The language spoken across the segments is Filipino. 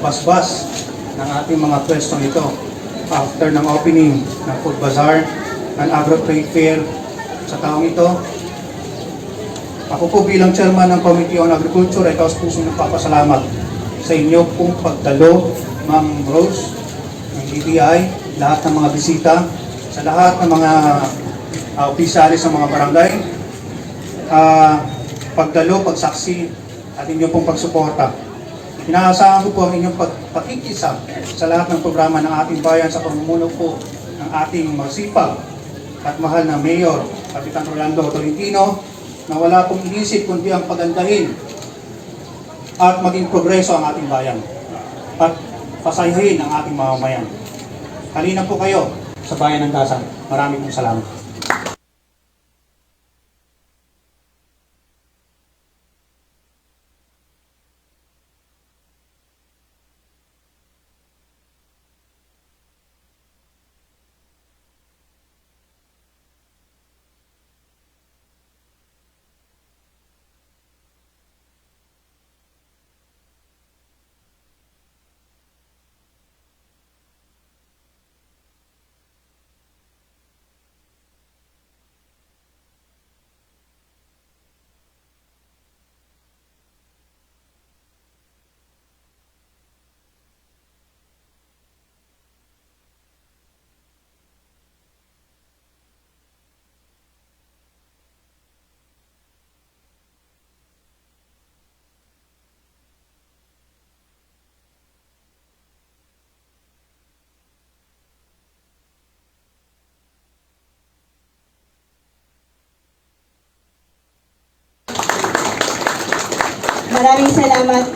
basbas ng ating mga pwestong ito after ng opening ng food bazaar ng Agro Trade Fair sa taong ito. Ako po bilang chairman ng Committee on Agriculture ay taos pusong nagpapasalamat sa inyo pong pagdalo, Ma'am Rose, ng DTI, lahat ng mga bisita, sa lahat ng mga opisyalis ng mga barangay, pagdalo, pagsaksi, at inyong pong pagsuporta. Inaasahan ko po ang inyong pakikisa sa lahat ng programa ng ating bayan sa pamumuno po ng ating masipag at mahal na Mayor, Kapitan Rolando Tolentino, na wala pong inisip kundi ang pagandahin at maging progreso ang ating bayan at pasayahin ang ating mamamayan. Halina po kayo sa bayan ng Tasan. Maraming pong salamat. Maraming salamat.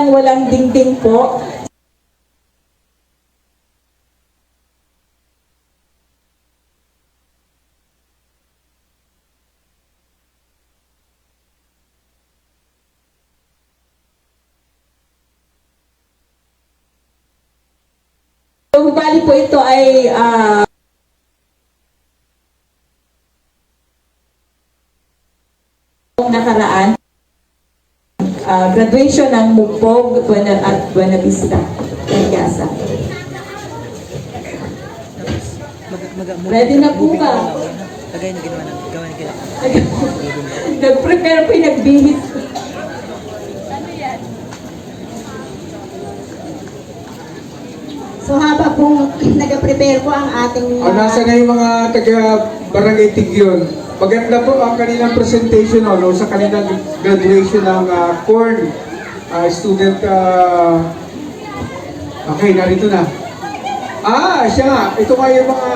Walang dingding po. Bali po ito ay nakaraan graduation ng Mugpog at Buena Vista, Cariasa. Ready na po ba? Lagay na ginawa na ginawa. Nag-prepare po yung nagbihis. So haba pong nag-prepare po ang ating... nasa na yung mga taga-Barangay Tigyon. Maganda po ang kanilang presentation sa kanilang graduation ng corn student. Okay, narito na. Siya nga. Ito nga yung mga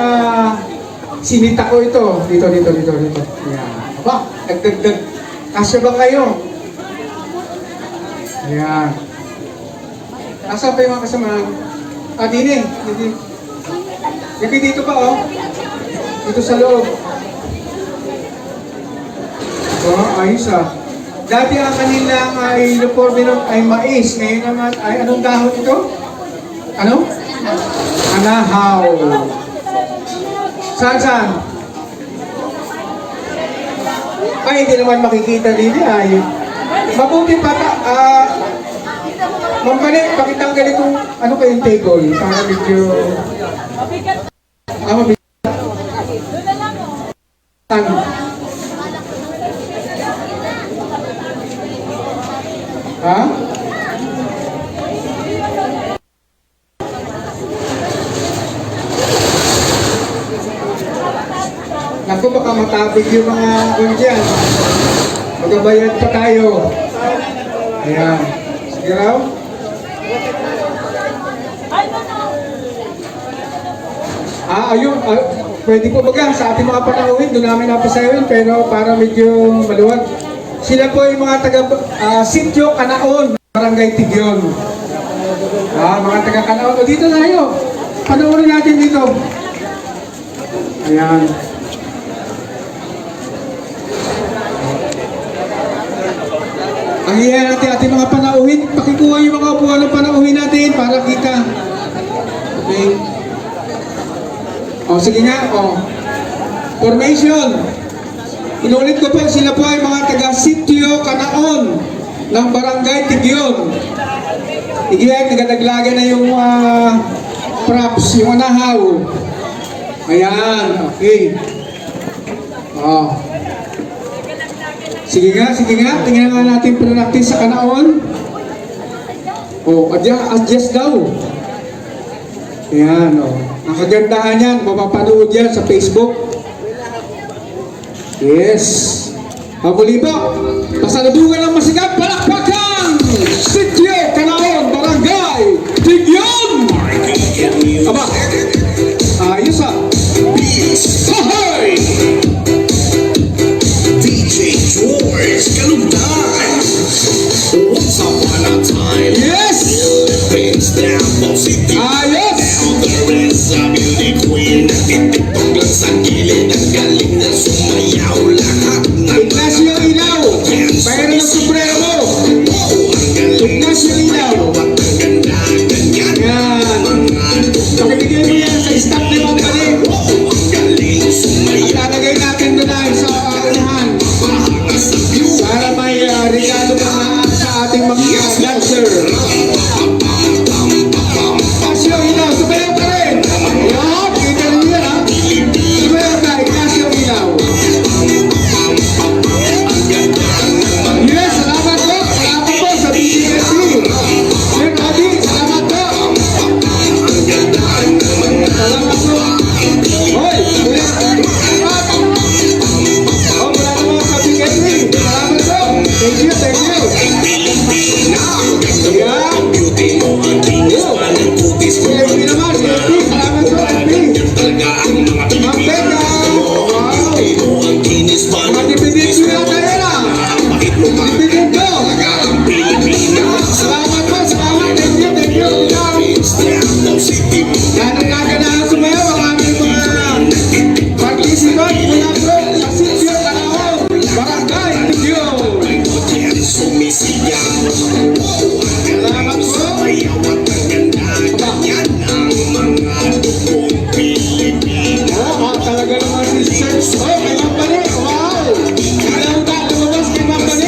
sinita ko ito. Dito. Ayan. Aba, nagdagdag. Kasya ba kayo? Ayan. Nasaan pa yung mga kasamahan? Dini. Dito pa, Dito sa loob. Ayos Dati ang kanilang uniforme nun ay mais. Ngayon naman ay anong dahon ito? Ano? Anahaw. Saan? Hindi naman makikita din mabuti pa Mambali, pakitanggalin kung ano kayong table para medyo... mabigat. Naku, baka matabig yung mga kundyan. Magabayad pa tayo. Ayan. Sige raw. Ayun. Pwede po baga sa ating mga panauhin, doon namin napasayawin, pero para medyo maluwag. Sila po yung mga taga Sitio Kanaon, Barangay Tigyon. Mga taga Kanaon. Dito tayo. Panoorin natin dito. Ayan. Ang hiya natin ating mga panauhin. Pakikuha yung mga upuan ng panauhin natin para kita. Okay. O, sige nga. O. Formation. Inulit ko po, sila po ay mga taga-Sitio Canaon ng Barangay Tigyon. Igiyag, nagadaglagan na yung props, yung anahaw. Ayan, okay. O. Sige nga. Tingnan nga natin practice sa Canaon. O, adjust daw. Ayan, o. Ang kagandahan yan, mapapanood yan sa Facebook. Yes. Muli po, pasaludugan ng masigap, palakpakan! Sitio Canaon, Barangay Tigyon! Aba, ayos ah. Hoy! DJ George Kalugdan. Once upon a time, Yes! Philippines down, City. Ayos! There is a beauty queen. Natitipag lang sa gilid. Ang galing na sumayaw. Lahat na Ignacio Ilaw, mayroon ng sombrero. ang galing Ignacio Ilaw. at ang ganda. Ganyan Yan. Pakibigyan mo yan sa staff ni Ma'am Bali. ang galing At sumayaw. lalagay natin doon ay sa unahan. Mahanga sa view. Para may regalo na sa ating mga dancer. Ignacio Ilaw, sumayaw ka rin. Yan, kita rin yan ha. Sumayaw ka, Ignacio Ilaw. Yes, salamat po. Salamat po sa BGSC. Sir Adi, salamat po. Salamat po. Hoy, kuya. Oh, wala naman sa BGSC. Salamat po. Thank you. Yeah. Beauty mo ang kinis pa ng kutis mo. CFP naman, CFP. Salamat po, FP. Talaga ang mga Ma'am Pilipino. Becca. Wow. Beauty mo ang kinis pa Mga ng dipidit ko yata yan ah. Bakit mo ba Dipidit ko. talaga ang Pilipinas? Salamat po, salamat. Thank you. City. Ganahan sumayaw ang aming mga participant mula po sa Sitio Canaon, Barangay Tigyon. Yan sumisigaw. Salamat po. Sumayaw at ang ganda. Yan ang mga dugong Pilipino. Talaga naman si Sir. Oh, kay Ma'am Bani. Wow. Alam ka, lumabas kay Ma'am Bani.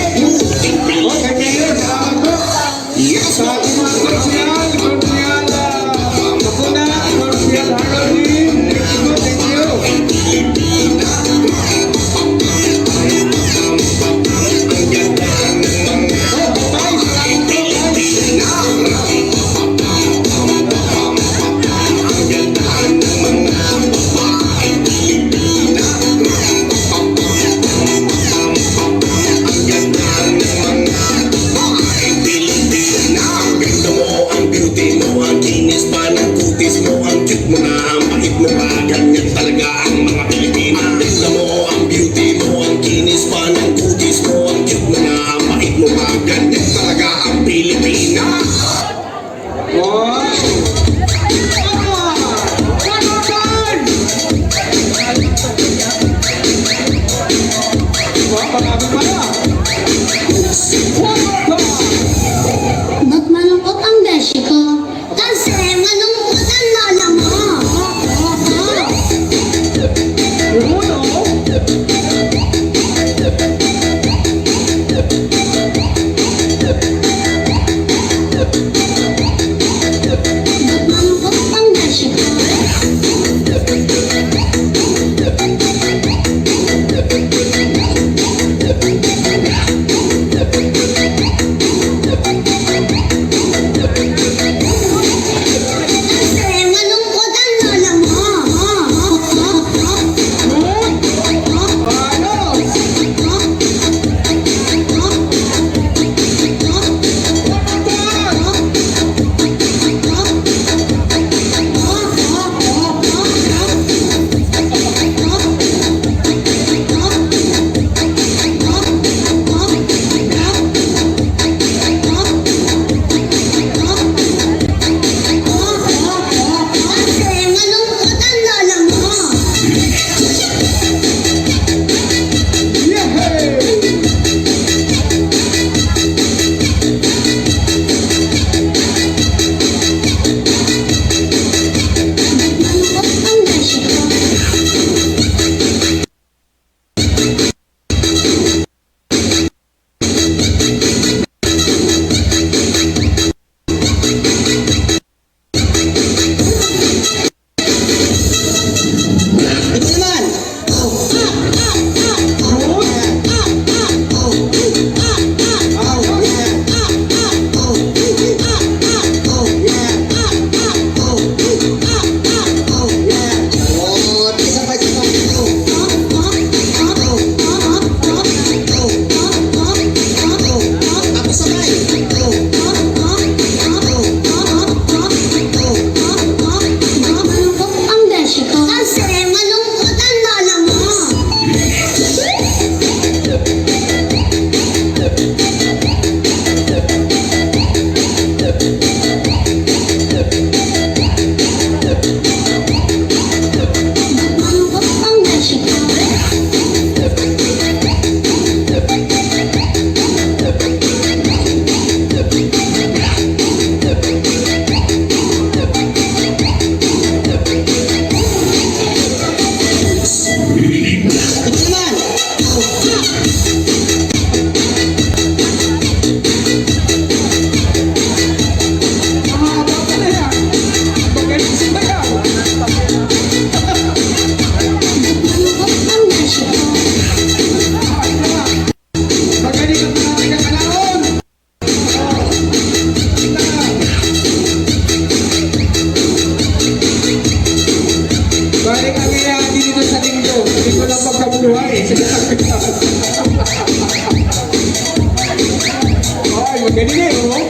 galing eh, oh.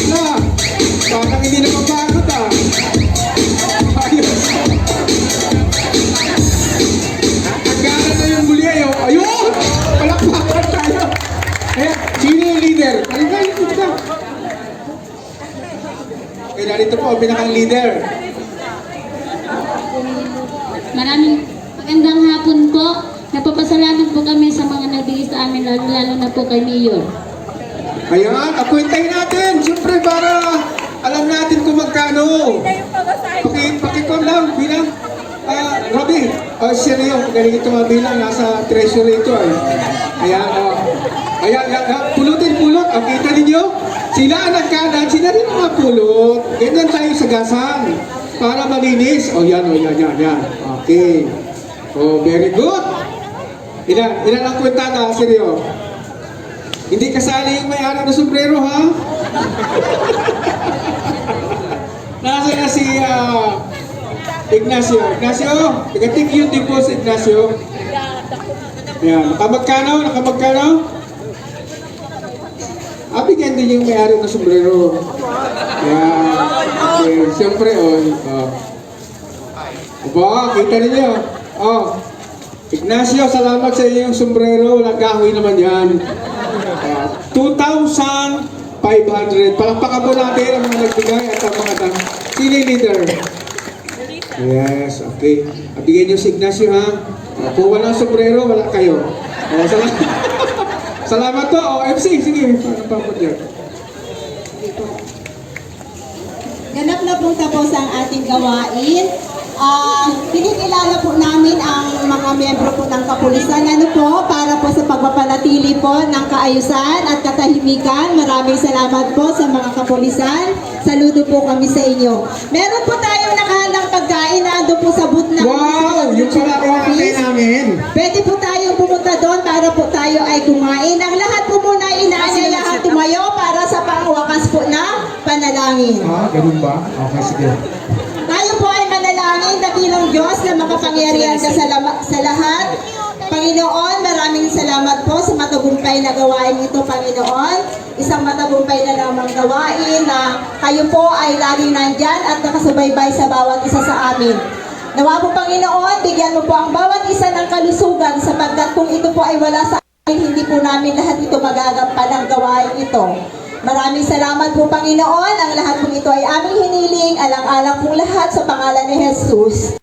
Na, parang hindi na mapagod ah. Ayos. Nagkana na yung muli eh, oh. Ayun! Palakpakan tayo. Ayan, sino yung leader? Halika, halika. Okay, narito po, pinakang leader. Maraming magandang hapon po. Napapasalamat po kami sa mga nagbigay sa amin, lalo na po kay Mayor. Ayan, akwentahin natin. Siyempre, para alam natin kung magkano. Pakikon lang, bilang. Robby, siya na yung galing ito mabilang. Nasa treasury ito. Ayan, ayan, pulutin. Kita ninyo? Sila ang nagkanan, sila rin ang pulot. Ganyan tayo sa gasan. Para malinis. Yan. Okay. Very good. Ilan ang kwenta ka, seryo? Hindi kasali yung may-ari ng sombrero, ha? Nasa na si Ignacio. Ignacio, tigating yung deposit, Ignacio. Yan, nakamagkano? Bigyan din yung may-ari ng sombrero. Yan. Okay, siyempre, kita ninyo. Ignacio, salamat sa iyong sombrero. Walang kahoy naman yan. 2,500. Palakpakan po natin ang mga nagbigay at ang mga sino yung leader? Yes, okay. Bigyan niyo si Ignacio, ha? Kung walang sombrero, wala kayo. Salamat. Salamat to. MC, sige. Paano pa po dyan? Ganap na pong tapos ang ating gawain. Kinikilala po namin ang mga miyembro po ng kapulisan para po sa pagpapanatili po ng kaayusan at katahimikan. Maraming salamat po sa mga kapulisan. Saludo po kami sa inyo. Meron po tayong nakahandang pagkain na ando po sa booth ng Wow! Yung pinakakatay namin. Pwede po tayong pumunta doon para po tayo ay kumain. Ang lahat po muna inaanyayahan tumayo para sa pangwakas po na panalangin. Ganun ba? Okay, sige. Tayo po ay manalangin dakilang Diyos na makapangyarihan ka sa lahat. Panginoon, maraming salamat po sa matagumpay na gawain ito, Panginoon. Isang matagumpay na namang gawain na kayo po ay laging nandyan at nakasubaybay sa bawat isa sa amin. Nawa po, Panginoon, bigyan mo po ang bawat isa ng kalusugan sapagkat kung ito po ay wala sa amin, hindi po namin lahat ito magagampan ang gawain ito. Maraming salamat po, Panginoon. Ang lahat po ito ay aming hiniling, alang-alang pong lahat sa pangalan ni Jesus.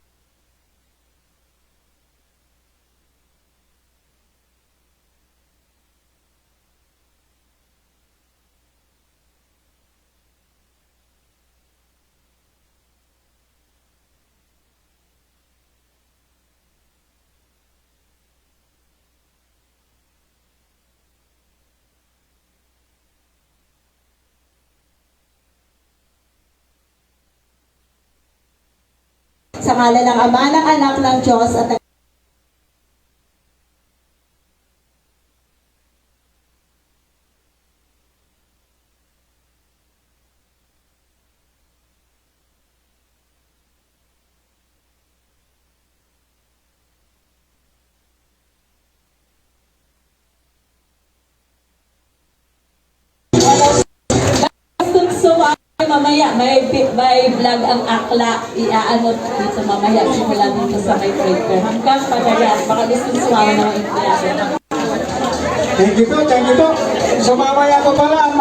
Sa ngalan ng Ama, ng Anak, ng Diyos at ng mamaya, may vlog ang akla, iaano dito mamaya, simula dito sa may breaker. Hanggang pagayan, baka gusto sumama ng empleyado. Thank you po. So mamaya po pala ang